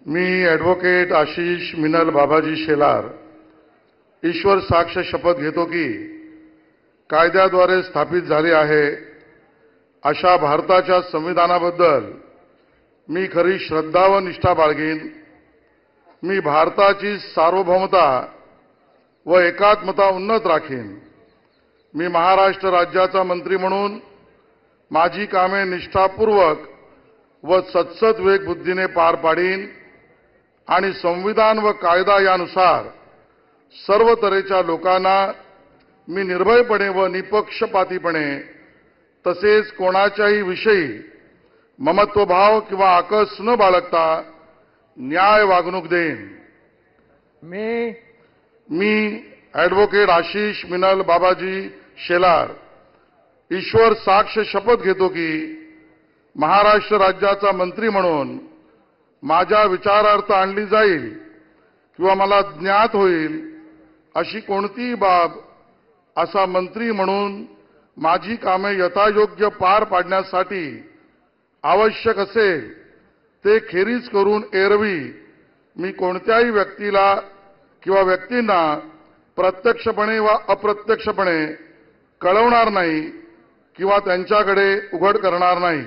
मी advocate Ashish Minal बाबाजी शेलार ईश्वर साक्ष शपथ घेतो की कायद्याद्वारे स्थापित झाले आहे अशा भारताच्या संविधानाबद्दल मी खरी श्रद्धा व निष्ठा बाळगीन। मी भारताची सार्वभौमता व एकात्मता उन्नत राखीन। मी महाराष्ट्र राज्याचा मंत्री म्हणून माझी कामे निष्ठापूर्वक व सत्सद विवेक बुद्धीने पार पाडीन आणि संविधान व कायदा यानुसार सर्व तऱ्हेच्या लोकांना मी निर्भयपणे व निपक्षपातीपणे तसेच कोणाच्याही विषयी ममत्वभाव किंवा आकस न बाळगता न्याय वागणूक देईन। मी ॲडव्होकेट आशिष मिनल बाबाजी शेलार ईश्वर साक्ष शपथ घेतो की महाराष्ट्र राज्याचा मंत्री म्हणून माझ्या विचारार्थ आणली जाईल किंवा मला ज्ञात होईल अशी कोणतीही बाब असा मंत्री म्हणून माझी कामे यथायोग्य पार पाडण्यासाठी आवश्यक असेल ते खेरीज करून एरवी मी कोणत्याही व्यक्तीला किंवा व्यक्तींना प्रत्यक्षपणे वा अप्रत्यक्षपणे कळवणार नाही किंवा त्यांच्याकडे उघड करणार नाही।